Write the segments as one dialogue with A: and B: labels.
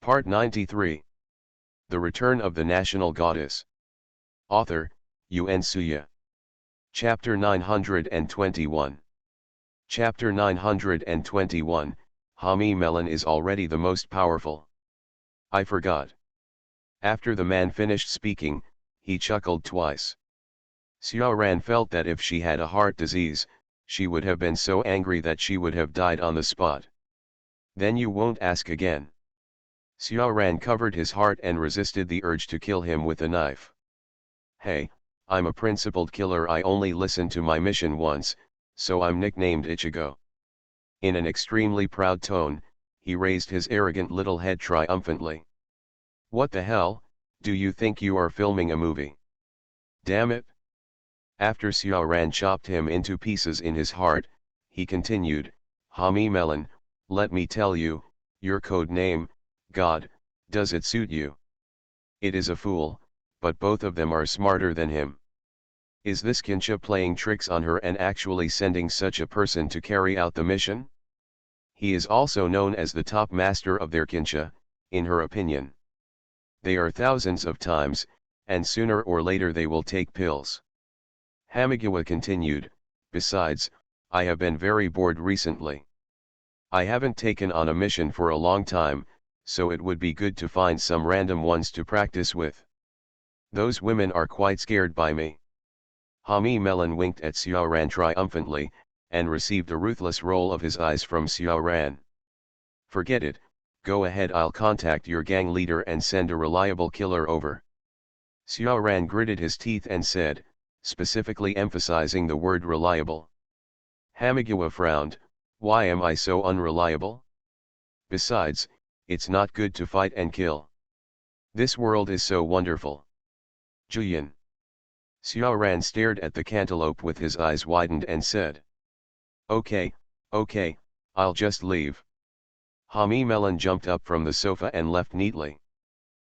A: Part 93. The Return of the National Goddess. Author, Yuen Suya. Chapter 921. Chapter 921, Hami Melon is already the most powerful. I forgot. After the man finished speaking, he chuckled twice. Xiao Ran felt that if she had a heart disease, she would have been so angry that she would have died on the spot. Then you won't ask again. Xiao Ran covered his heart and resisted the urge to kill him with a knife. Hey, I'm a principled killer. I only listened to my mission once, so I'm nicknamed Ichigo. In an extremely proud tone, he raised his arrogant little head triumphantly. What the hell, do you think you are filming a movie? Damn it! After Xiao Ran chopped him into pieces in his heart, he continued, Hami Melon, let me tell you, your code name, God, does it suit you? It is a fool, but both of them are smarter than him. Is this Kincha playing tricks on her and actually sending such a person to carry out the mission? He is also known as the top master of their Kincha, in her opinion. They are thousands of times, and sooner or later they will take pills. Hamagiwa continued, besides, I have been very bored recently. I haven't taken on a mission for a long time, so it would be good to find some random ones to practice with. Those women are quite scared by me. Hami Melon winked at Xiao Ran triumphantly, and received a ruthless roll of his eyes from Xiao Ran. Forget it, go ahead, I'll contact your gang leader and send a reliable killer over. Xiao Ran gritted his teeth and said, specifically emphasizing the word reliable. Hamagiwa frowned, why am I so unreliable? Besides, it's not good to fight and kill. This world is so wonderful. Juyin. Xiao Ran stared at the cantaloupe with his eyes widened and said. Okay, I'll just leave. Hami Melon jumped up from the sofa and left neatly.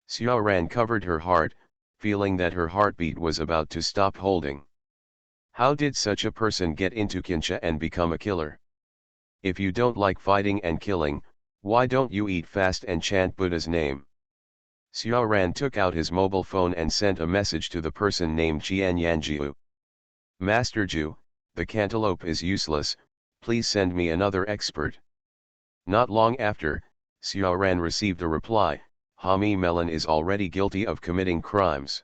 A: Xiao Ran covered her heart, feeling that her heartbeat was about to stop holding. How did such a person get into Kincha and become a killer? If you don't like fighting and killing, why don't you eat fast and chant Buddha's name? Xiao Ran took out his mobile phone and sent a message to the person named Jian Yanjiu. Master Ju, the cantaloupe is useless, please send me another expert. Not long after, Xiao Ran received a reply, Hami Melon is already guilty of committing crimes.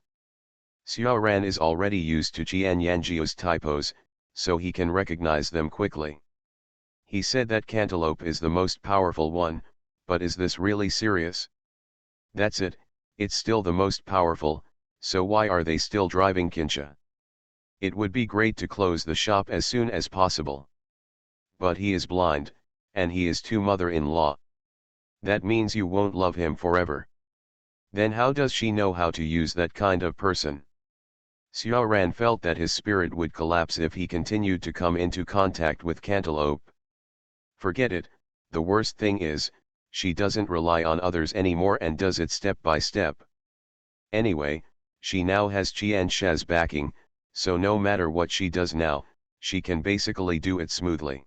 A: Xiao Ran is already used to Jian Yanjiu's typos, so he can recognize them quickly. He said that cantaloupe is the most powerful one, but is this really serious? That's it, it's still the most powerful, so why are they still driving Kincha? It would be great to close the shop as soon as possible. But he is blind, and he is too mother-in-law. That means you won't love him forever. Then how does she know how to use that kind of person? Xiao Ran felt that his spirit would collapse if he continued to come into contact with cantaloupe. Forget it, the worst thing is, she doesn't rely on others anymore and does it step by step. Anyway, she now has Qian Sha's backing, so no matter what she does now, she can basically do it smoothly.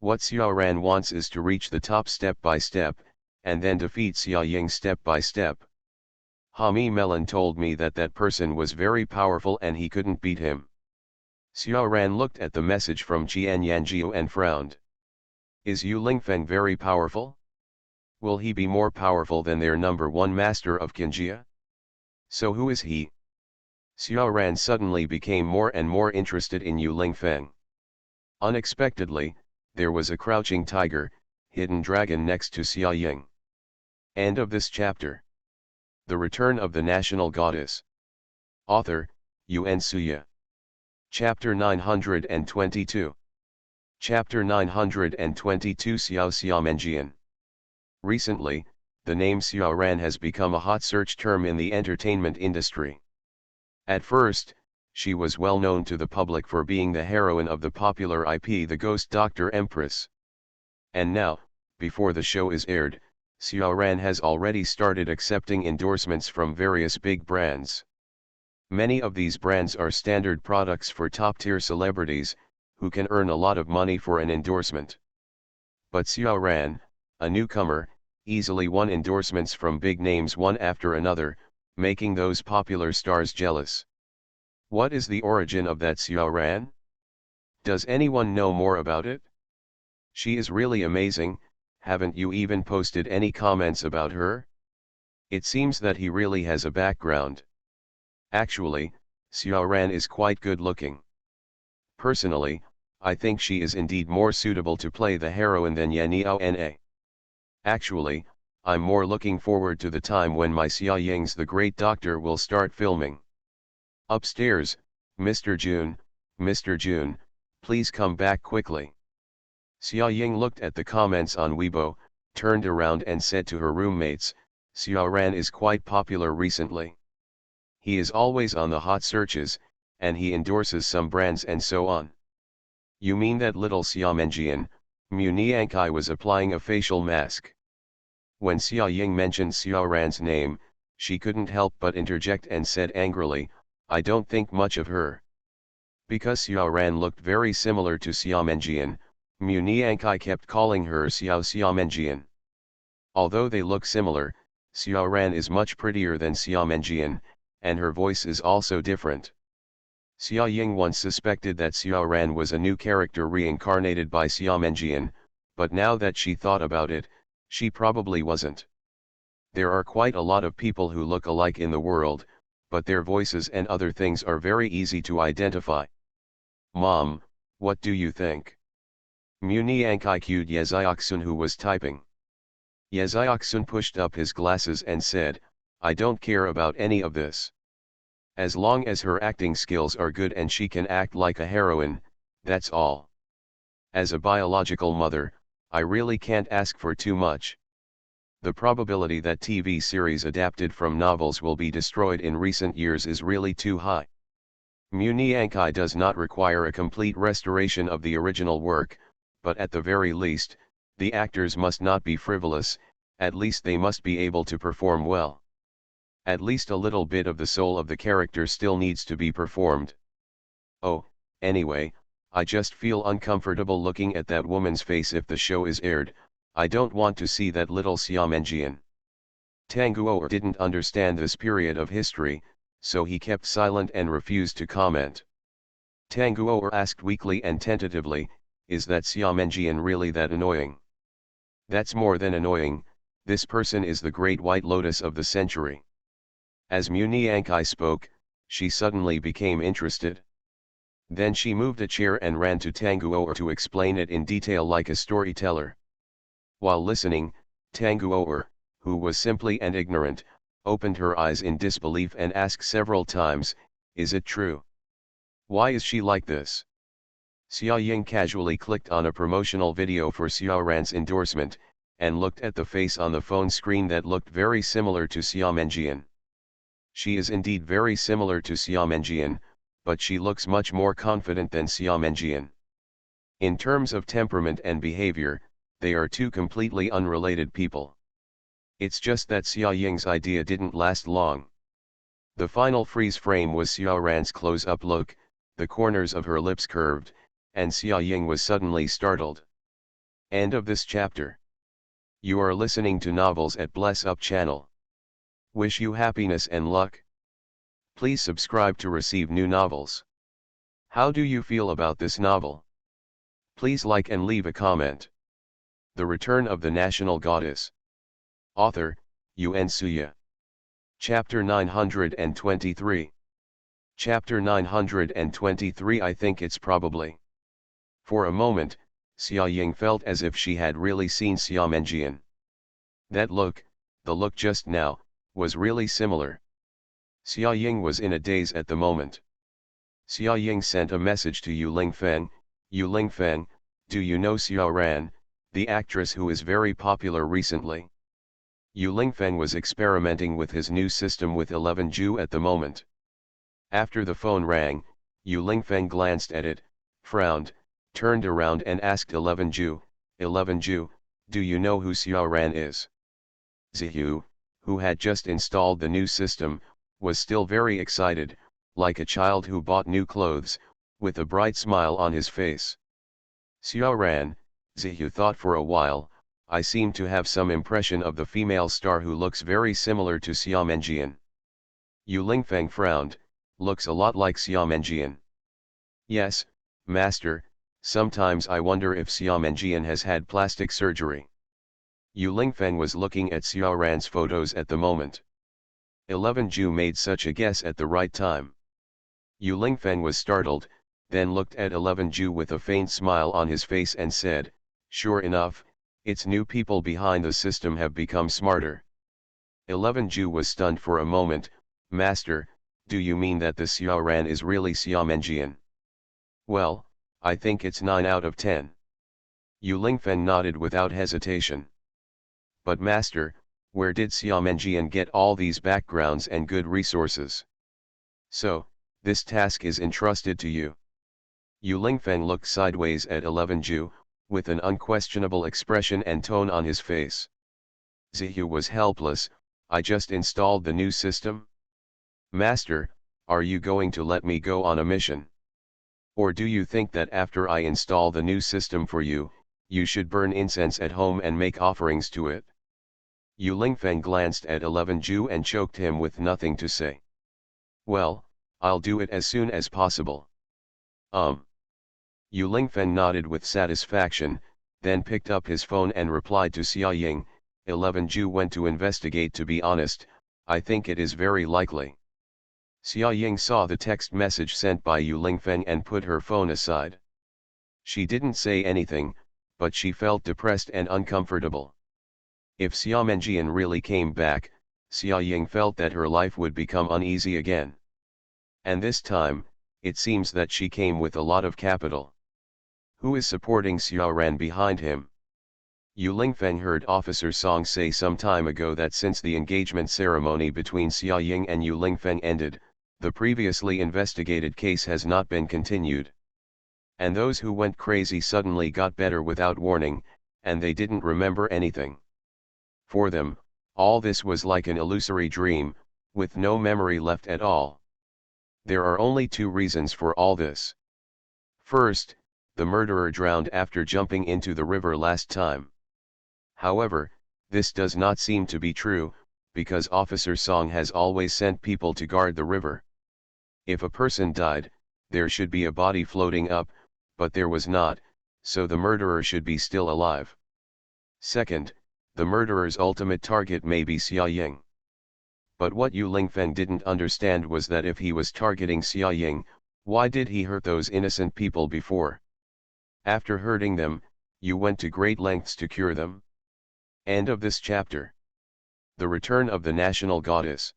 A: What Xiao Ran wants is to reach the top step by step, and then defeat Xia Ying step by step. Hami Melon told me that that person was very powerful and he couldn't beat him. Xiao Ran looked at the message from Jian Yanjiu and frowned. Is Yu Lingfeng very powerful? Will he be more powerful than their number one master of Kinjia? So who is he? Xiao Ran suddenly became more and more interested in Yu Lingfeng. Unexpectedly, there was a crouching tiger, hidden dragon next to Xia Ying. End of this chapter. The Return of the National Goddess. Author, Yuen Suya. Chapter 922. Chapter 922 Xiao Xiamenjian. Recently, the name Xiao Ran has become a hot search term in the entertainment industry. At first, she was well known to the public for being the heroine of the popular IP The Ghost Doctor Empress. And now, before the show is aired, Xiao Ran has already started accepting endorsements from various big brands. Many of these brands are standard products for top-tier celebrities, who can earn a lot of money for an endorsement. But Xiao Ran, a newcomer, easily won endorsements from big names one after another, making those popular stars jealous. What is the origin of that Xiao Ran? Does anyone know more about it? She is really amazing. Haven't you even posted any comments about her? It seems that he really has a background. Actually, Xiao Ran is quite good looking. Personally, I think she is indeed more suitable to play the heroine than Yaniao Na. Actually, I'm more looking forward to the time when my Xia Ying's The Great Doctor will start filming. Upstairs, Mr. Jun, please come back quickly. Xia Ying looked at the comments on Weibo, turned around and said to her roommates, Xiao Ran is quite popular recently. He is always on the hot searches, and he endorses some brands and so on. You mean that little Xia Menjian, Mu Niankai was applying a facial mask? When Xia Ying mentioned Xiao Ran's name, she couldn't help but interject and said angrily, I don't think much of her. Because Xiao Ran looked very similar to Xia Menjian, Mu Niankai kept calling her Xiao Menjian. Although they look similar, Xiao Ran is much prettier than Xia Menjian, and her voice is also different. Xia Ying once suspected that Xiao Ran was a new character reincarnated by Xia Menjian, but now that she thought about it, she probably wasn't. There are quite a lot of people who look alike in the world, but their voices and other things are very easy to identify. Mom, what do you think? Mu Niankai cued Yeziaksun, who was typing. Yeziaksun pushed up his glasses and said, I don't care about any of this. As long as her acting skills are good and she can act like a heroine, that's all. As a biological mother, I really can't ask for too much. The probability that TV series adapted from novels will be destroyed in recent years is really too high. Mu Niankai does not require a complete restoration of the original work, but at the very least, the actors must not be frivolous, at least they must be able to perform well. At least a little bit of the soul of the character still needs to be performed. Oh, anyway, I just feel uncomfortable looking at that woman's face if the show is aired. I don't want to see that little Xia Menjian. Tang Guo didn't understand this period of history, so he kept silent and refused to comment. Tang Guo asked weakly and tentatively, is that Xia Menjian really that annoying? That's more than annoying, this person is the great white lotus of the century. As Mu Niankai spoke, she suddenly became interested. Then she moved a chair and ran to Tang Guo to explain it in detail like a storyteller. While listening, Tang Guo, who was simply and ignorant, opened her eyes in disbelief and asked several times, is it true? Why is she like this? Xia Ying casually clicked on a promotional video for Xiao Ran's endorsement, and looked at the face on the phone screen that looked very similar to Xia Menjian. She is indeed very similar to Xia Menjian, but she looks much more confident than Xia Menjian. In terms of temperament and behavior, they are two completely unrelated people. It's just that Xia Ying's idea didn't last long. The final freeze frame was Xiao Ran's close-up look, the corners of her lips curved, and Xia Ying was suddenly startled. End of this chapter. You are listening to Novels at Bless Up channel. Wish you happiness and luck. Please subscribe to receive new novels. How do you feel about this novel? Please like and leave a comment. The Return of the National Goddess. Author, Yun Suya. Chapter 923. Chapter 923. I think it's probably. For a moment, Xia Ying felt as if she had really seen Xia Menjian. That look, the look just now, was really similar. Xia Ying was in a daze at the moment. Xia Ying sent a message to Yu Lingfeng, do you know Xiao Ran, the actress who is very popular recently? Yu Lingfeng was experimenting with his new system with 11 Ju at the moment. After the phone rang, Yu Lingfeng glanced at it, frowned, turned around and asked 11 Ju, do you know who Xiao Ran is? Zihu, who had just installed the new system, was still very excited, like a child who bought new clothes, with a bright smile on his face. Xiao Ran, Zihu thought for a while, I seem to have some impression of the female star who looks very similar to Xiamenjian. Yu Lingfeng frowned, looks a lot like Xiamenjian. Yes, master, sometimes I wonder if Xiamenjian has had plastic surgery. Yu Lingfeng was looking at Xiaoran's photos at the moment. 11 Ju made such a guess at the right time. Yu Lingfeng was startled, then looked at 11 Ju with a faint smile on his face and said, sure enough, its new people behind the system have become smarter. 11 Ju was stunned for a moment. Master, do you mean that the Xiaoran is really Xiamenjian? Well, I think it's 9 out of 10. Yu Lingfeng nodded without hesitation. But master, where did Xiamenjian get all these backgrounds and good resources? So, this task is entrusted to you. Yu Lingfeng looked sideways at 11 Ju, with an unquestionable expression and tone on his face. Zihu was helpless. I just installed the new system? Master, are you going to let me go on a mission? Or do you think that after I install the new system for you, you should burn incense at home and make offerings to it? Yu Lingfeng glanced at 11 Ju and choked him with nothing to say. Well, I'll do it as soon as possible. Yu Lingfeng nodded with satisfaction, then picked up his phone and replied to Xia Ying, 11 Ju went to investigate. To be honest, I think it is very likely. Xia Ying saw the text message sent by Yu Lingfeng and put her phone aside. She didn't say anything, but she felt depressed and uncomfortable. If Xiamenjian really came back, Xia Ying felt that her life would become uneasy again. And this time, it seems that she came with a lot of capital. Who is supporting Xiaoran behind him? Yu Lingfeng heard Officer Song say some time ago that since the engagement ceremony between Xia Ying and Yu Lingfeng ended, the previously investigated case has not been continued. And those who went crazy suddenly got better without warning, and they didn't remember anything. For them, all this was like an illusory dream, with no memory left at all. There are only two reasons for all this. First, the murderer drowned after jumping into the river last time. However, this does not seem to be true, because Officer Song has always sent people to guard the river. If a person died, there should be a body floating up, but there was not, so the murderer should be still alive. Second, the murderer's ultimate target may be Xia Ying. But what Yu Lingfeng didn't understand was that if he was targeting Xia Ying, why did he hurt those innocent people before? After hurting them, you went to great lengths to cure them. End of this chapter. The Return of the National Goddess.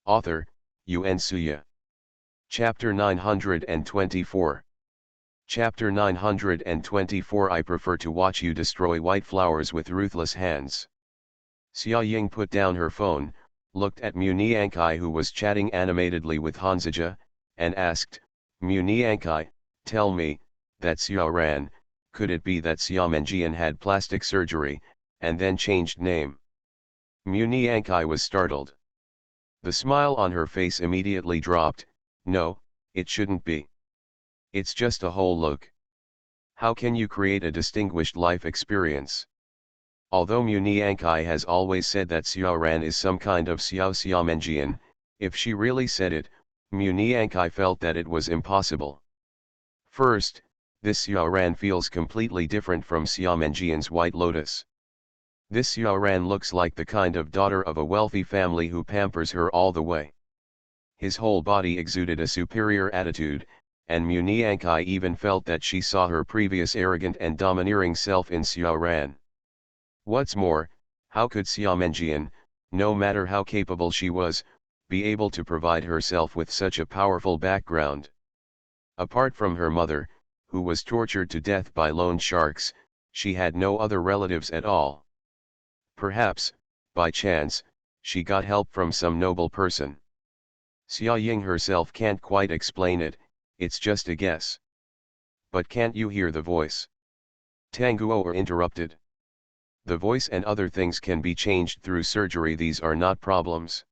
A: Author, Yuan Suya. Chapter 924. Chapter 924. I prefer to watch you destroy white flowers with ruthless hands. Xia Ying put down her phone, looked at Mu Niankai who was chatting animatedly with Hanzija, and asked, Mu Niankai, tell me, that Xiaoran, could it be that Xiamenjian had plastic surgery, and then changed name? Mu Niankai was startled. The smile on her face immediately dropped. No, it shouldn't be. It's just a whole look. How can you create a distinguished life experience? Although Mu Niankai has always said that Xiaoran is some kind of Xiamenjian, if she really said it, Mu Niankai felt that it was impossible. First, this Xiaoran feels completely different from Xiamenjian's White Lotus. This Xiaoran looks like the kind of daughter of a wealthy family who pampers her all the way. His whole body exuded a superior attitude, and Mu Niankai even felt that she saw her previous arrogant and domineering self in Xiaoran. What's more, how could Xiamenjian, no matter how capable she was, be able to provide herself with such a powerful background? Apart from her mother, who was tortured to death by loan sharks, she had no other relatives at all. Perhaps, by chance, she got help from some noble person. Xia Ying herself can't quite explain it, it's just a guess. But can't you hear the voice? Tang Guo interrupted. The voice and other things can be changed through surgery, these are not problems.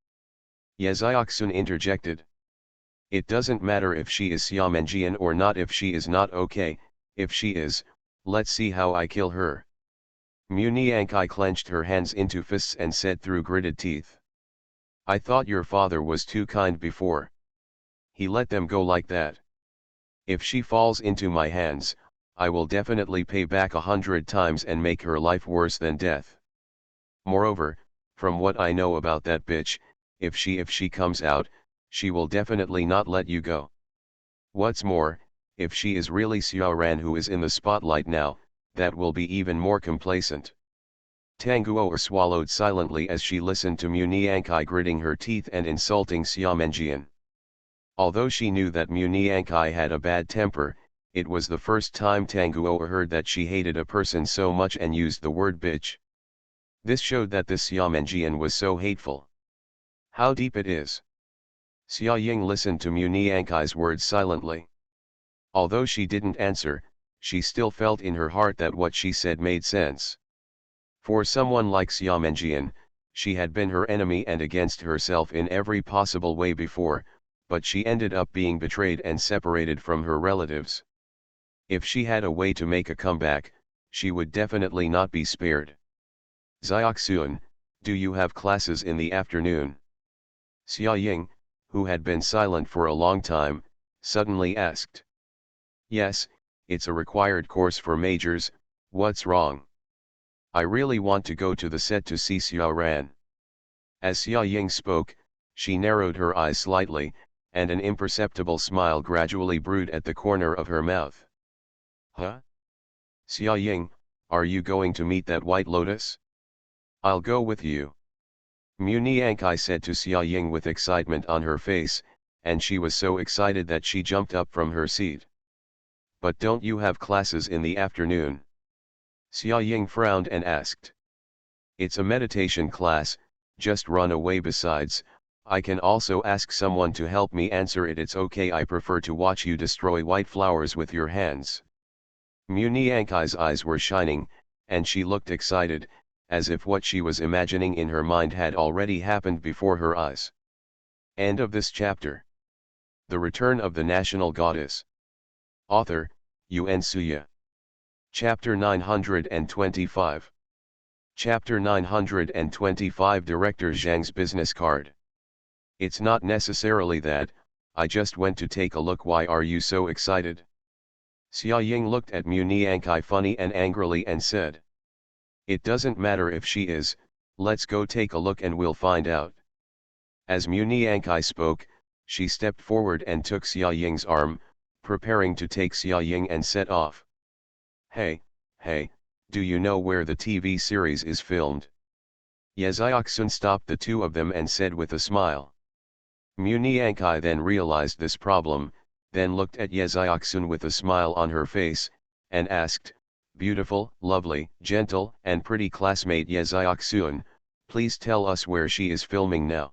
A: Ye Xiaoxun interjected. It doesn't matter if she is Xiamenjian or not. If she is not, okay, if she is, let's see how I kill her. Mu Niankai clenched her hands into fists and said through gritted teeth. I thought your father was too kind before. He let them go like that. If she falls into my hands, I will definitely pay back 100 times and make her life worse than death. Moreover, from what I know about that bitch, if she comes out, she will definitely not let you go. What's more, if she is really Xiaoran who is in the spotlight now, that will be even more complacent. Tanguo swallowed silently as she listened to Mu Niankai gritting her teeth and insulting Xiamenjian. Although she knew that Mu Niankai had a bad temper, it was the first time Tanguo heard that she hated a person so much and used the word bitch. This showed that this Xiamenjian was so hateful. How deep it is. Xia Ying listened to Mu Niankai's words silently. Although she didn't answer, she still felt in her heart that what she said made sense. For someone like Xiamenjian, she had been her enemy and against herself in every possible way before, but she ended up being betrayed and separated from her relatives. If she had a way to make a comeback, she would definitely not be spared. Xiaoxun, do you have classes in the afternoon? Xia Ying, who had been silent for a long time, suddenly asked. Yes, it's a required course for majors. What's wrong? I really want to go to the set to see Xiaoran. As Xia Ying spoke, she narrowed her eyes slightly, and an imperceptible smile gradually brewed at the corner of her mouth. Huh? Xia Ying, are you going to meet that White Lotus? I'll go with you. Mu Niankai said to Xia Ying with excitement on her face, and she was so excited that she jumped up from her seat. But don't you have classes in the afternoon? Xia Ying frowned and asked. It's a meditation class, just run away. Besides, I can also ask someone to help me answer it. It's okay, I prefer to watch you destroy white flowers with your hands. Mu Niankai's eyes were shining, and she looked excited, as if what she was imagining in her mind had already happened before her eyes. End of this chapter. The Return of the National Goddess. Author, Yuan Suya. Chapter 925. Chapter 925 Director Zhang's Business Card. It's not necessarily that, I just went to take a look. Why are you so excited? Xia Ying looked at Mu Niankai funny and angrily and said. It doesn't matter if she is, let's go take a look and we'll find out. As Mu Niankai spoke, she stepped forward and took Xia Ying's arm, preparing to take Xia Ying and set off. Hey, do you know where the TV series is filmed? Ye Xiaoxun stopped the two of them and said with a smile. Mu Niankai then realized this problem, then looked at Ye Xiaoxun with a smile on her face, and asked, beautiful, lovely, gentle, and pretty classmate Ye Xiaoxun, please tell us where she is filming now.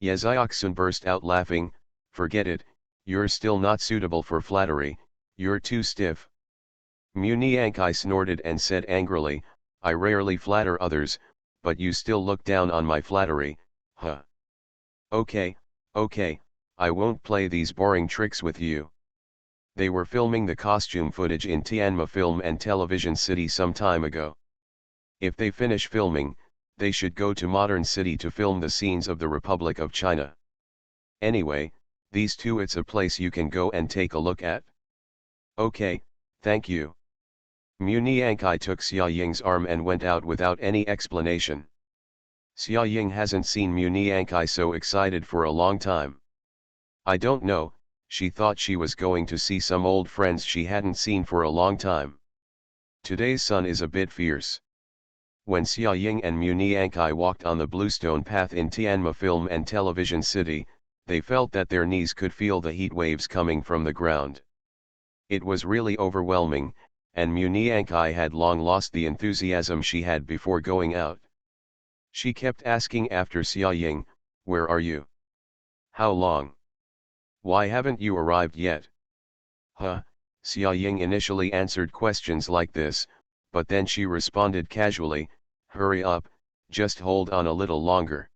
A: Ye Xiaoxun burst out laughing, forget it, you're still not suitable for flattery, you're too stiff. Mu Niankai snorted and said angrily, I rarely flatter others, but you still look down on my flattery, huh? Okay, I won't play these boring tricks with you. They were filming the costume footage in Tianma Film and Television City some time ago. If they finish filming, they should go to Modern City to film the scenes of the Republic of China. Anyway, these two, it's a place you can go and take a look at. Okay, thank you. Mu Niankai took Xia Ying's arm and went out without any explanation. Xia Ying hasn't seen Mu Niankai so excited for a long time. I don't know, she thought she was going to see some old friends she hadn't seen for a long time. Today's sun is a bit fierce. When Xia Ying and Mu Niankai walked on the bluestone path in Tianma Film and Television City, they felt that their knees could feel the heat waves coming from the ground. It was really overwhelming, and Mu Niankai had long lost the enthusiasm she had before going out. She kept asking after Xia Ying, where are you? How long? Why haven't you arrived yet? Huh, Xia Ying initially answered questions like this, but then she responded casually, hurry up, just hold on a little longer.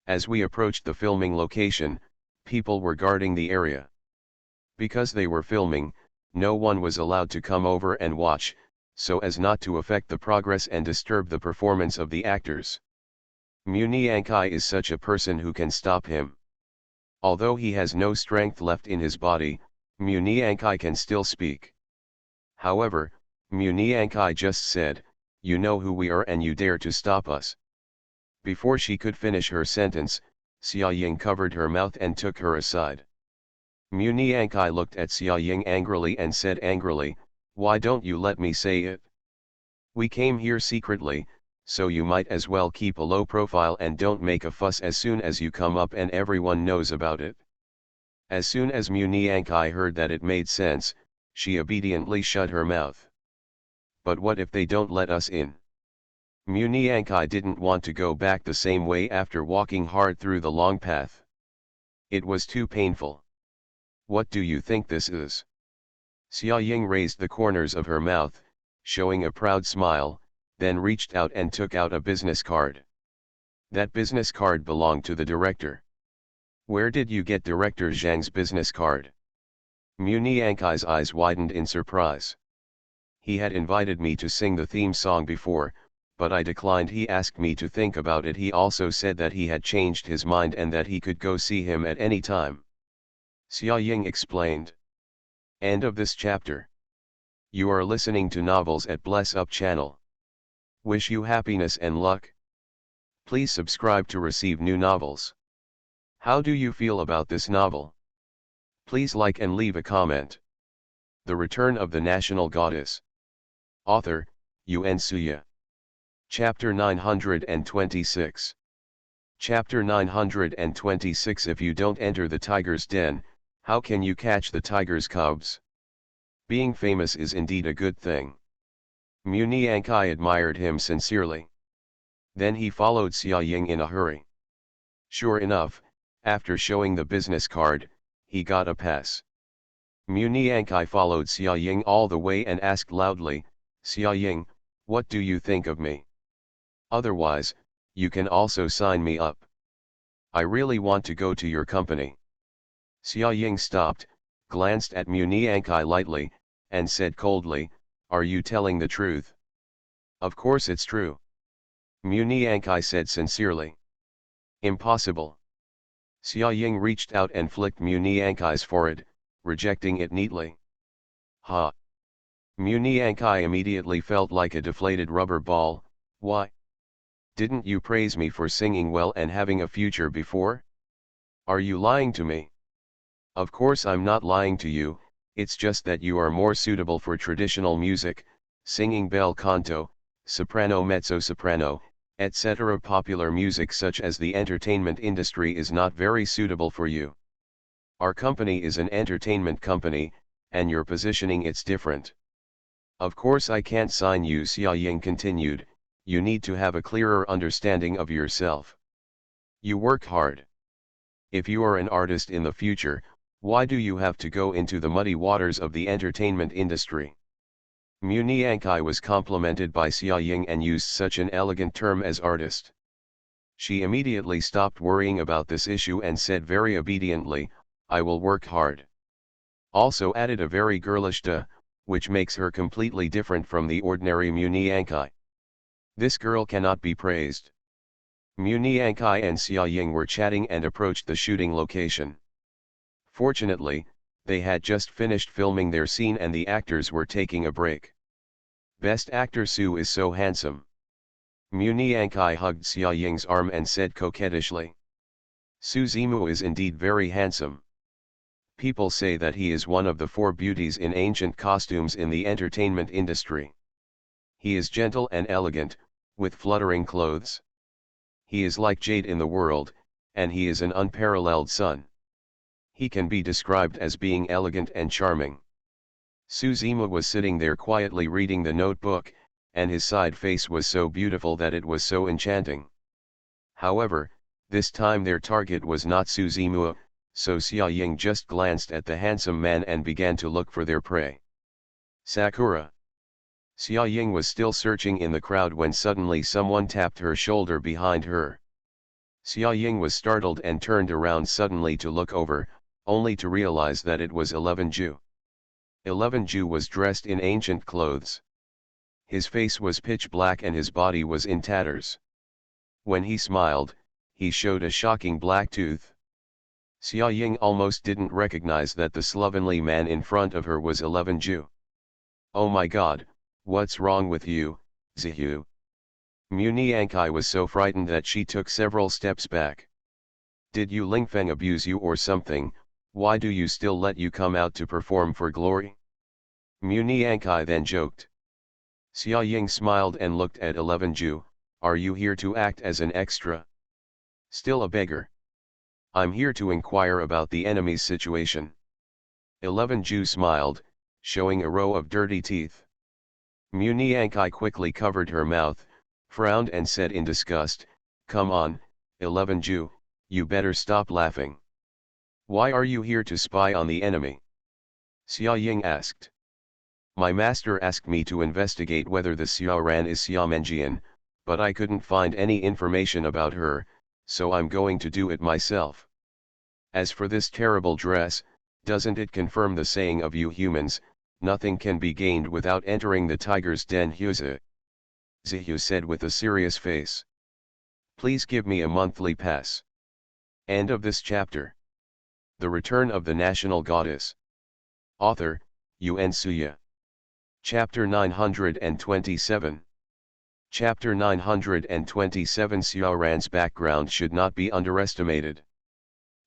A: As we approached the filming location, people were guarding the area. Because they were filming, no one was allowed to come over and watch, so as not to affect the progress and disturb the performance of the actors. Muniankai is such a person who can stop him. Although he has no strength left in his body, Muniankai can still speak. However, Muniankai just said, "You know who we are and you dare to stop us." Before she could finish her sentence, Xia Ying covered her mouth and took her aside. Muniankai looked at Xia Ying angrily and said angrily, "Why don't you let me say it? We came here secretly, so you might as well keep a low profile and don't make a fuss as soon as you come up and everyone knows about it." As soon as Muniankai heard that it made sense, she obediently shut her mouth. "But what if they don't let us in?" Muniankai didn't want to go back the same way after walking hard through the long path. It was too painful. "What do you think this is?" Xia Ying raised the corners of her mouth, showing a proud smile, then reached out and took out a business card. That business card belonged to the director. "Where did you get Director Zhang's business card?" Muniankai's eyes widened in surprise. "He had invited me to sing the theme song before, but I declined. He asked me to think about it. He also said that he had changed his mind and that he could go see him at any time." Xia Ying explained. End of this chapter. You are listening to Novels at Bless Up channel. Wish you happiness and luck. Please subscribe to receive new novels. How do you feel about this novel? Please like and leave a comment. The Return of the National Goddess. Author, Yuan Suya. Chapter 926. Chapter 926. If you don't enter the tiger's den, how can you catch the tiger's cubs? Being famous is indeed a good thing. Muniankai admired him sincerely. Then he followed Xia Ying in a hurry. Sure enough, after showing the business card, he got a pass. Muniankai followed Xia Ying all the way and asked loudly, "Xia Ying, what do you think of me? Otherwise, you can also sign me up. I really want to go to your company." Xia Ying stopped, glanced at Muniankai lightly, and said coldly, "Are you telling the truth?" "Of course it's true." Muniankai said sincerely. "Impossible." Xia Ying reached out and flicked Muniankai's forehead, rejecting it neatly. "Ha!" Muniankai immediately felt like a deflated rubber ball. "Why? Didn't you praise me for singing well and having a future before? Are you lying to me?" "Of course I'm not lying to you, it's just that you are more suitable for traditional music, singing bel canto, soprano, mezzo-soprano, etc. Popular music such as the entertainment industry is not very suitable for you. Our company is an entertainment company, and your positioning it's different. Of course I can't sign you." Xia Ying continued, "you need to have a clearer understanding of yourself. You work hard. If you are an artist in the future, why do you have to go into the muddy waters of the entertainment industry?" Muniankai was complimented by Xia Ying and used such an elegant term as artist. She immediately stopped worrying about this issue and said very obediently, "I will work hard." Also added a very girlish "duh," which makes her completely different from the ordinary Muniankai. This girl cannot be praised. Muniankai and Xia Ying were chatting and approached the shooting location. Fortunately, they had just finished filming their scene and the actors were taking a break. "Best actor Su is so handsome." Muniankai hugged Xia Ying's arm and said coquettishly. "Su Zimu is indeed very handsome. People say that he is one of the four beauties in ancient costumes in the entertainment industry. He is gentle and elegant, with fluttering clothes. He is like jade in the world, and he is an unparalleled son. He can be described as being elegant and charming." Su Zimu was sitting there quietly reading the notebook, and his side face was so beautiful that it was so enchanting. However, this time their target was not Su Zimu, so Xia Ying just glanced at the handsome man and began to look for their prey. "Sakura." Xia Ying was still searching in the crowd when suddenly someone tapped her shoulder behind her. Xia Ying was startled and turned around suddenly to look over, only to realize that it was 11 Ju. 11 Ju was dressed in ancient clothes. His face was pitch black and his body was in tatters. When he smiled, he showed a shocking black tooth. Xia Ying almost didn't recognize that the slovenly man in front of her was 11 Ju. "Oh my god, what's wrong with you, Zihu?" Mu Niankai was so frightened that she took several steps back. "Did you Lingfeng abuse you or something? Why do you still let you come out to perform for glory?" Mu Niankai then joked. Xia Ying smiled and looked at 11 Ju. "Are you here to act as an extra? Still a beggar?" "I'm here to inquire about the enemy's situation." 11 Ju smiled, showing a row of dirty teeth. Mu Niankai quickly covered her mouth, frowned and said in disgust, "Come on, 11 Ju, you better stop laughing. Why are you here to spy on the enemy?" Xia Ying asked. "My master asked me to investigate whether the Xiaoran is Xiamenjian, but I couldn't find any information about her, so I'm going to do it myself. As for this terrible dress, doesn't it confirm the saying of you humans, nothing can be gained without entering the tiger's den?" Zihu said with a serious face. "Please give me a monthly pass." End of this chapter. The Return of the National Goddess. Author, Yuan Suya. Chapter 927. Chapter 927. Xiaoran's background should not be underestimated.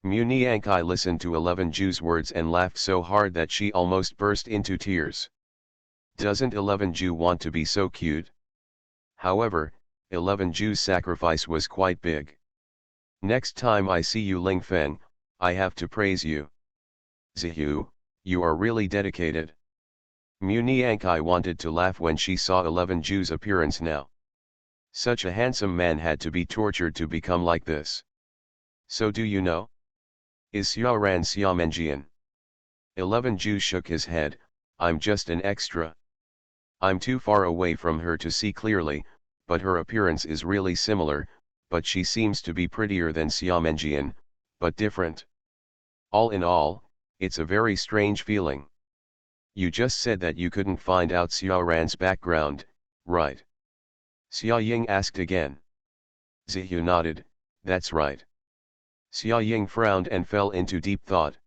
A: Mu Niankai listened to 11 Ju's words and laughed so hard that she almost burst into tears. Doesn't 11 Ju want to be so cute? However, 11 Ju's sacrifice was quite big. "Next time I see you Lingfeng, I have to praise you. Zihu, you are really dedicated." Mu Niankai wanted to laugh when she saw 11 Ju's appearance now. Such a handsome man had to be tortured to become like this. "So do you know? Is Xiaoran Xiamenjian?" 11 Ju shook his head. "I'm just an extra. I'm too far away from her to see clearly, but her appearance is really similar, but she seems to be prettier than Xiamenjian, but different. All in all, it's a very strange feeling." "You just said that you couldn't find out Xiaoran's background, right?" Xia Ying asked again. Zihu nodded, "That's right." Xia Ying frowned and fell into deep thought.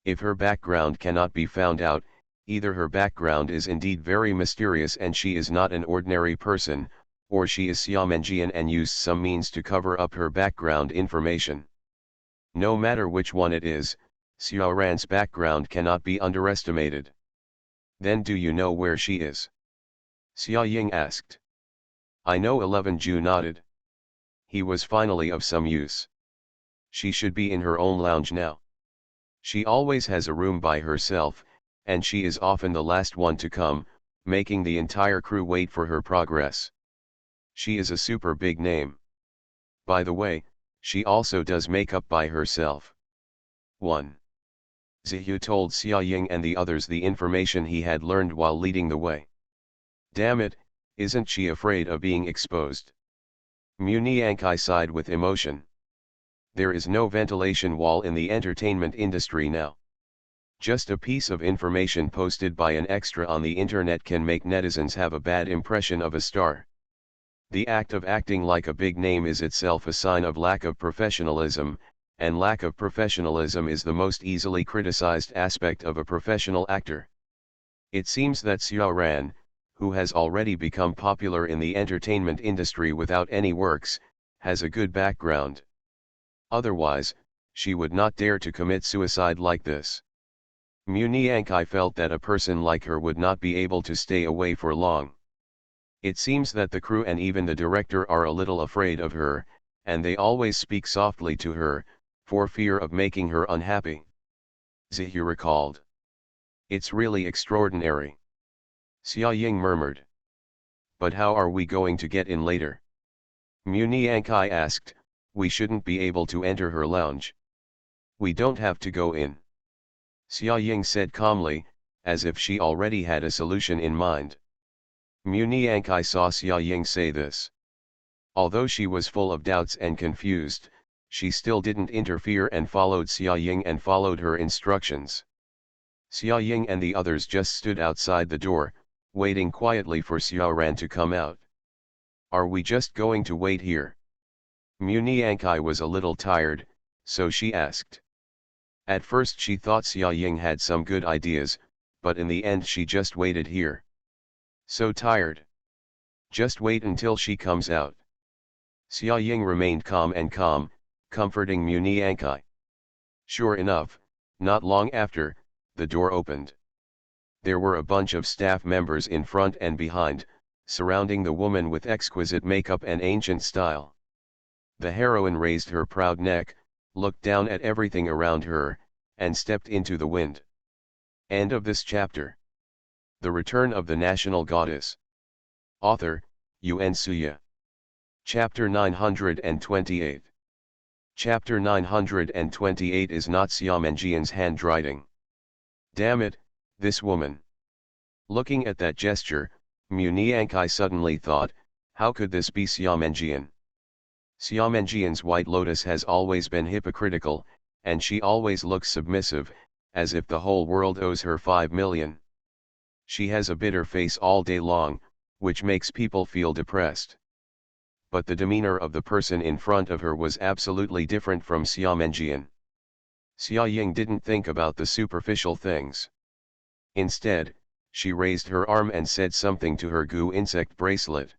A: If her background cannot be found out, either her background is indeed very mysterious and she is not an ordinary person, or she is Xiamenjian and used some means to cover up her background information. No matter which one it is, Xiaoran's background cannot be underestimated. "Then do you know where she is?" Xia Ying asked. "I know." 11 Ju nodded. He was finally of some use. She should be in her own lounge now. She always has a room by herself, and she is often the last one to come, making the entire crew wait for her progress. She is a super big name. By the way, she also does makeup by herself. 1. Zihu told Xia Ying and the others the information he had learned while leading the way. "Damn it, isn't she afraid of being exposed?" Mu Niankai sighed with emotion. There is no ventilation wall in the entertainment industry now. Just a piece of information posted by an extra on the internet can make netizens have a bad impression of a star. The act of acting like a big name is itself a sign of lack of professionalism, and lack of professionalism is the most easily criticized aspect of a professional actor. It seems that Xiaoran, who has already become popular in the entertainment industry without any works, has a good background. Otherwise, she would not dare to commit suicide like this. Mu Niankai felt that a person like her would not be able to stay away for long. It seems that the crew and even the director are a little afraid of her, and they always speak softly to her, for fear of making her unhappy. Zihu recalled. "It's really extraordinary." Xia Ying murmured. "But how are we going to get in later?" Mu Niankai asked. "We shouldn't be able to enter her lounge." "We don't have to go in," Xia Ying said calmly, as if she already had a solution in mind. Mu Niankai saw Xia Ying say this. Although she was full of doubts and confused, she still didn't interfere and followed Xia Ying and followed her instructions. Xia Ying and the others just stood outside the door, waiting quietly for Xiaoran to come out. Are we just going to wait here? Mu Niankai was a little tired, so she asked. At first she thought Xia Ying had some good ideas, but in the end she just waited here. So tired. Just wait until she comes out. Xia Ying remained calm, comforting Mu Niankai. Sure enough, not long after, the door opened. There were a bunch of staff members in front and behind, surrounding the woman with exquisite makeup and ancient style. The heroine raised her proud neck, looked down at everything around her, and stepped into the wind. End of this chapter. The Return of the National Goddess. Author, Yuan Suya. Chapter 928. Chapter 928 is not Xiamenjian's handwriting. Damn it, this woman. Looking at that gesture, Mu Niankai suddenly thought, how could this be Xiamenjian? Xiamenjian's white lotus has always been hypocritical, and she always looks submissive, as if the whole world owes her 5 million. She has a bitter face all day long, which makes people feel depressed. But the demeanor of the person in front of her was absolutely different from Xiamenjian. Xia Ying didn't think about the superficial things. Instead, she raised her arm and said something to her goo insect bracelet.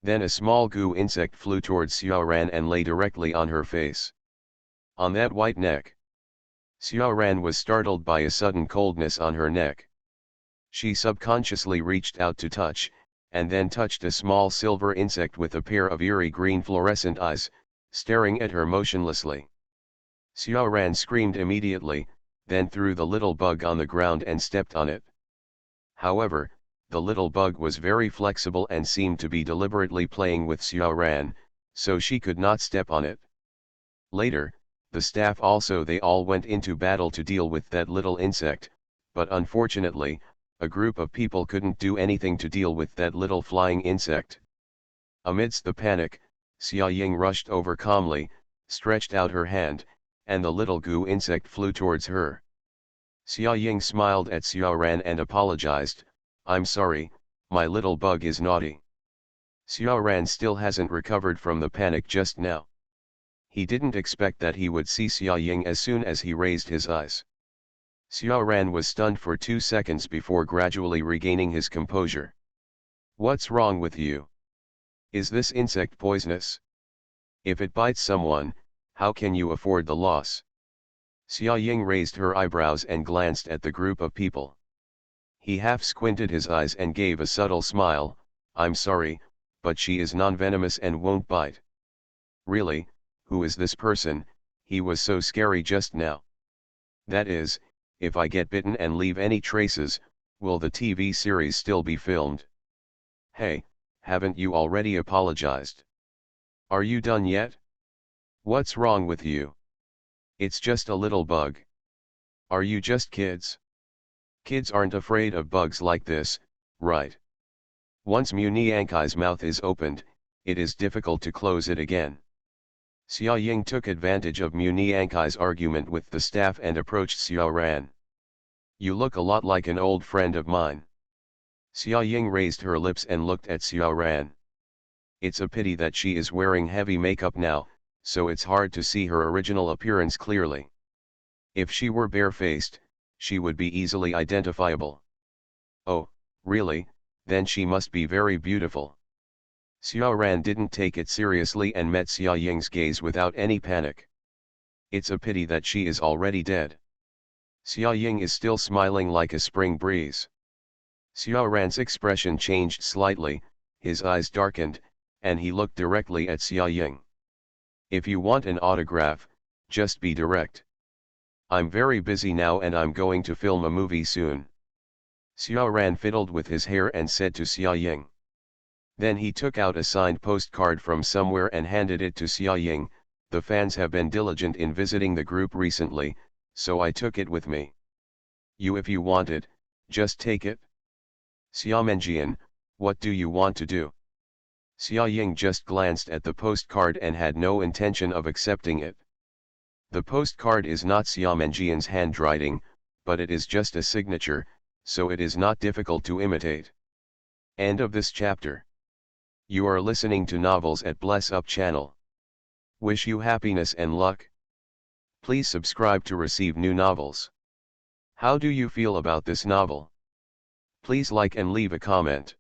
A: Then a small goo insect flew towards Xiaoran and lay directly on her face. On that white neck. Xiaoran was startled by a sudden coldness on her neck. She subconsciously reached out to touch, and then touched a small silver insect with a pair of eerie green fluorescent eyes, staring at her motionlessly. Xiaoran screamed immediately, then threw the little bug on the ground and stepped on it. However, the little bug was very flexible and seemed to be deliberately playing with Xiaoran, so she could not step on it. Later, the staff they all went into battle to deal with that little insect, but unfortunately, a group of people couldn't do anything to deal with that little flying insect. Amidst the panic, Xia Ying rushed over calmly, stretched out her hand, and the little goo insect flew towards her. Xia Ying smiled at Xiaoran and apologized, I'm sorry, my little bug is naughty. Xiaoran still hasn't recovered from the panic just now. He didn't expect that he would see Xia Ying as soon as he raised his eyes. Xiaoran was stunned for 2 seconds before gradually regaining his composure. What's wrong with you? Is this insect poisonous? If it bites someone, how can you afford the loss? Xia Ying raised her eyebrows and glanced at the group of people. He half squinted his eyes and gave a subtle smile, I'm sorry, but she is non-venomous and won't bite. Really, who is this person? He was so scary just now. That is, if I get bitten and leave any traces, will the TV series still be filmed? Hey, haven't you already apologized? Are you done yet? What's wrong with you? It's just a little bug. Are you just kids? Kids aren't afraid of bugs like this, right? Once Mu Niankai's mouth is opened, it is difficult to close it again. Xia Ying took advantage of Mu Niankai's argument with the staff and approached Xiaoran. You look a lot like an old friend of mine. Xia Ying raised her lips and looked at Xiaoran. It's a pity that she is wearing heavy makeup now, so it's hard to see her original appearance clearly. If she were barefaced, she would be easily identifiable. Oh, really, then she must be very beautiful. Xiaoran didn't take it seriously and met Xia Ying's gaze without any panic. It's a pity that she is already dead. Xia Ying is still smiling like a spring breeze. Xiaoran's expression changed slightly, his eyes darkened, and he looked directly at Xia Ying. If you want an autograph, just be direct. I'm very busy now and I'm going to film a movie soon. Xiaoran fiddled with his hair and said to Xia Ying. Then he took out a signed postcard from somewhere and handed it to Xia Ying. The fans have been diligent in visiting the group recently, so I took it with me. If you want it, just take it. Xiamenjian, what do you want to do? Xia Ying just glanced at the postcard and had no intention of accepting it. The postcard is not Xiamenjian's handwriting, but it is just a signature, so it is not difficult to imitate. End of this chapter. You are listening to Novels at Bless Up channel. Wish you happiness and luck. Please subscribe to receive new novels. How do you feel about this novel? Please like and leave a comment.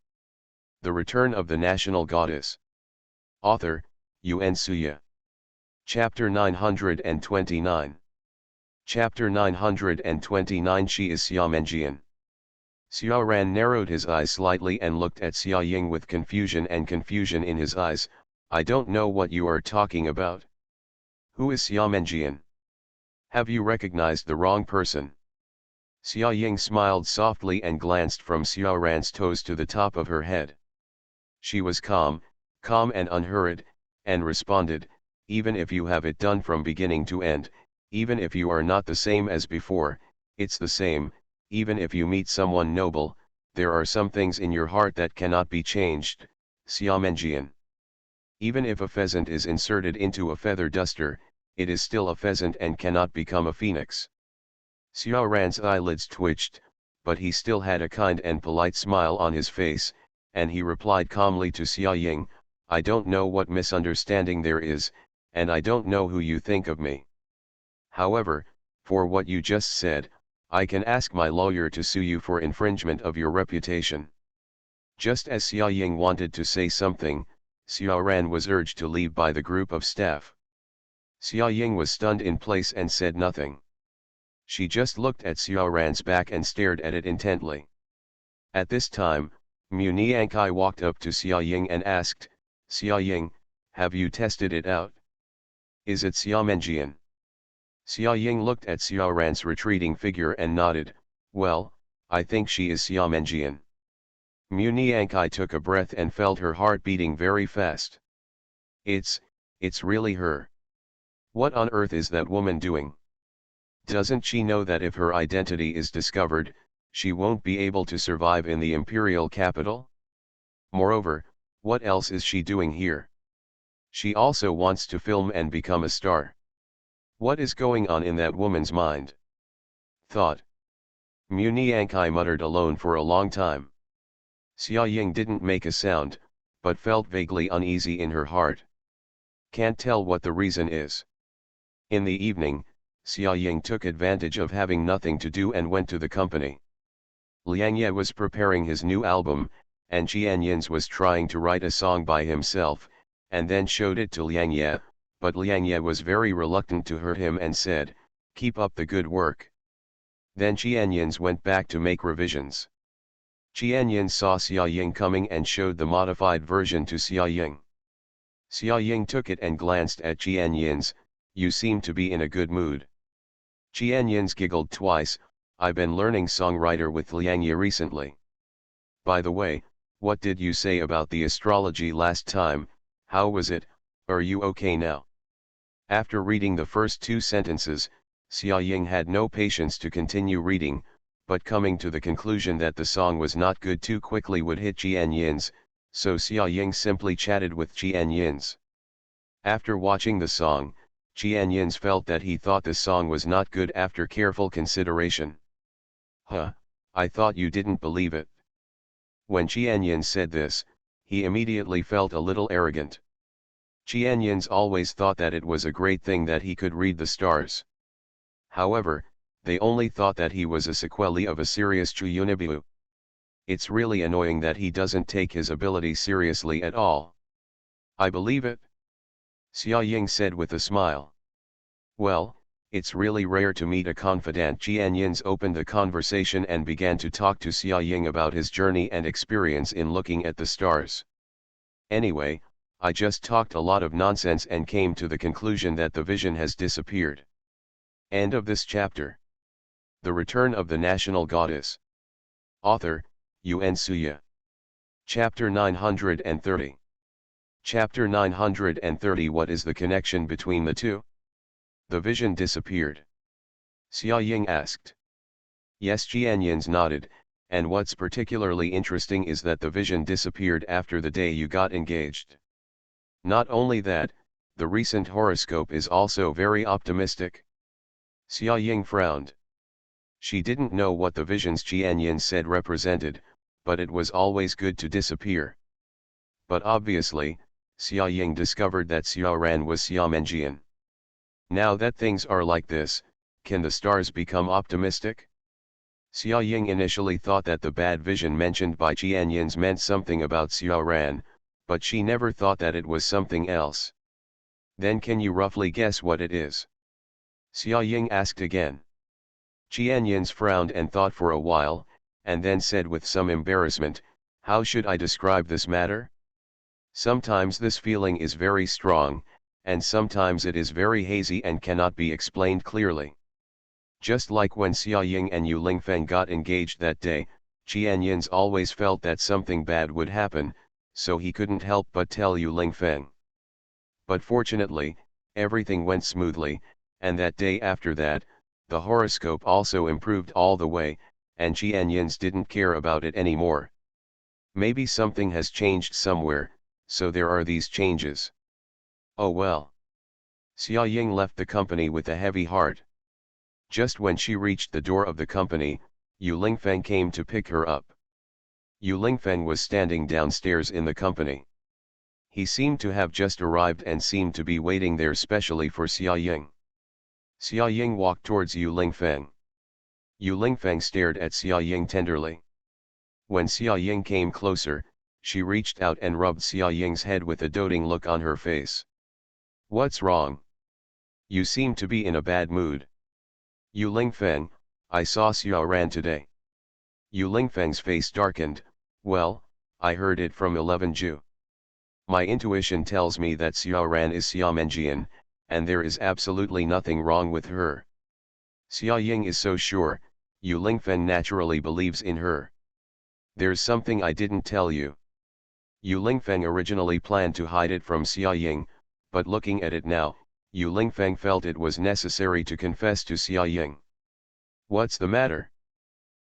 A: The Return of the National Goddess. Author, Yuen Suya. Chapter 929. Chapter 929. She is Xia Menjian. Xia Ran narrowed his eyes slightly and looked at Xia Ying with confusion in his eyes. I don't know what you are talking about. Who is Xia Menjian? Have you recognized the wrong person? Xia Ying smiled softly and glanced from Xia Ran's toes to the top of her head. She was calm and unhurried, and responded, even if you have it done from beginning to end, even if you are not the same as before, it's the same, even if you meet someone noble, there are some things in your heart that cannot be changed, Xia Menjian. Even if a pheasant is inserted into a feather duster, it is still a pheasant and cannot become a phoenix. Xia Ran's eyelids twitched, but he still had a kind and polite smile on his face, and he replied calmly to Xia Ying, I don't know what misunderstanding there is, and I don't know who you think of me. However, for what you just said, I can ask my lawyer to sue you for infringement of your reputation. Just as Xia Ying wanted to say something, Xia Ran was urged to leave by the group of staff. Xia Ying was stunned in place and said nothing. She just looked at Xia Ran's back and stared at it intently. At this time, Mu Niankai walked up to Xia Ying and asked, Xia Ying, have you tested it out? Is it Xia Menjian? Xia Ying looked at Xia Ran's retreating figure and nodded, well, I think she is Xia Menjian. Mu Niankai took a breath and felt her heart beating very fast. It's really her. What on earth is that woman doing? Doesn't she know that if her identity is discovered, she won't be able to survive in the imperial capital? Moreover, what else is she doing here? She also wants to film and become a star. What is going on in that woman's mind? Thought. Mu Niankai muttered alone for a long time. Xia Ying didn't make a sound, but felt vaguely uneasy in her heart. Can't tell what the reason is. In the evening, Xia Ying took advantage of having nothing to do and went to the company. Liang Ye was preparing his new album, and Qianyins was trying to write a song by himself, and then showed it to Liang Ye, but Liang Ye was very reluctant to hurt him and said, keep up the good work. Then Qianyins went back to make revisions. Qianyins saw Xia Ying coming and showed the modified version to Xia Ying. Xia Ying took it and glanced at Qianyins, you seem to be in a good mood. Qianyins giggled twice, I've been learning songwriter with Liang Ye recently. By the way, what did you say about the astrology last time, how was it, are you okay now? After reading the first two sentences, Xia Ying had no patience to continue reading, but coming to the conclusion that the song was not good too quickly would hit Qianyins, so Xia Ying simply chatted with Qianyins. After watching the song, Qianyins felt that he thought the song was not good after careful consideration. I thought you didn't believe it. When Qianyins said this, he immediately felt a little arrogant. Qianyins always thought that it was a great thing that he could read the stars. However, they only thought that he was a sequelae of a serious Chuyunibu. It's really annoying that he doesn't take his ability seriously at all. I believe it. Xia Ying said with a smile. Well, it's really rare to meet a confidant. Qianyins opened the conversation and began to talk to Xia Ying about his journey and experience in looking at the stars. Anyway, I just talked a lot of nonsense and came to the conclusion that the vision has disappeared. End of this chapter. The Return of the National Goddess. Author, Yuen Suya. Chapter 930. Chapter 930. What is the connection between the two? The vision disappeared. Xia Ying asked. Yes, Qianyins nodded, and what's particularly interesting is that the vision disappeared after the day you got engaged. Not only that, the recent horoscope is also very optimistic. Xia Ying frowned. She didn't know what the visions Qianyins said represented, but it was always good to disappear. But obviously, Xia Ying discovered that Xiao Ran was Xiamenjian. Now that things are like this, can the stars become optimistic? Xia Ying initially thought that the bad vision mentioned by Qianyins meant something about Xiao Ran, but she never thought that it was something else. Then can you roughly guess what it is? Xia Ying asked again. Qianyins frowned and thought for a while, and then said with some embarrassment, "How should I describe this matter? Sometimes this feeling is very strong, and sometimes it is very hazy and cannot be explained clearly. Just like when Xia Ying and Yu Lingfeng got engaged that day, Qianyins always felt that something bad would happen, so he couldn't help but tell Yu Lingfeng. But fortunately, everything went smoothly, and that day after that, the horoscope also improved all the way, and Qianyins didn't care about it anymore. Maybe something has changed somewhere, so there are these changes. Oh well." Xia Ying left the company with a heavy heart. Just when she reached the door of the company, Yu Lingfeng came to pick her up. Yu Lingfeng was standing downstairs in the company. He seemed to have just arrived and seemed to be waiting there specially for Xia Ying. Xia Ying walked towards Yu Lingfeng. Yu Lingfeng stared at Xia Ying tenderly. When Xia Ying came closer, she reached out and rubbed Xia Ying's head with a doting look on her face. "What's wrong? You seem to be in a bad mood." "Yu Lingfeng, I saw Xiao Ran today." Yu Lingfeng's face darkened. "Well, I heard it from 11 Ju. My intuition tells me that Xiao Ran is Xiamenjian, and there is absolutely nothing wrong with her." Xia Ying is so sure, Yu Lingfeng naturally believes in her. "There's something I didn't tell you." Yu Lingfeng originally planned to hide it from Xia Ying, but looking at it now, Yu Lingfeng felt it was necessary to confess to Xia Ying. "What's the matter?"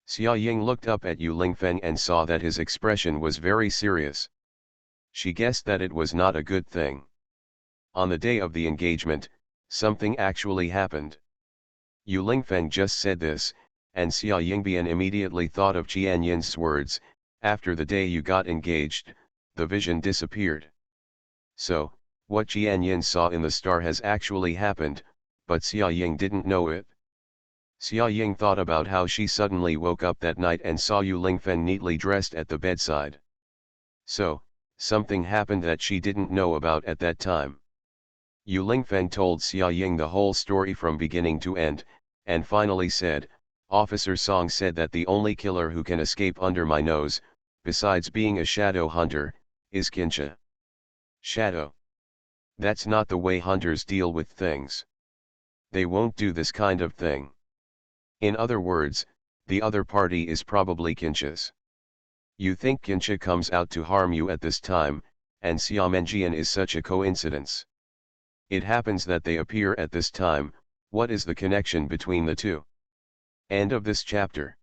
A: Xia Ying looked up at Yu Lingfeng and saw that his expression was very serious. She guessed that it was not a good thing. On the day of the engagement, something actually happened. Yu Lingfeng just said this, and Xia Yingbian immediately thought of Qianyin's words, "After the day you got engaged, the vision disappeared." So, what Qianyin saw in the star has actually happened, but Xia Ying didn't know it. Xia Ying thought about how she suddenly woke up that night and saw Yu Lingfeng neatly dressed at the bedside. So, something happened that she didn't know about at that time. Yu Lingfeng told Xia Ying the whole story from beginning to end, and finally said, "Officer Song said that the only killer who can escape under my nose, besides being a shadow hunter, is Kincha." Shadow. That's not the way hunters deal with things. They won't do this kind of thing. In other words, the other party is probably Kincha's. You think Kincha comes out to harm you at this time, and Xiamenjian is such a coincidence. It happens that they appear at this time. What is the connection between the two? End of this chapter.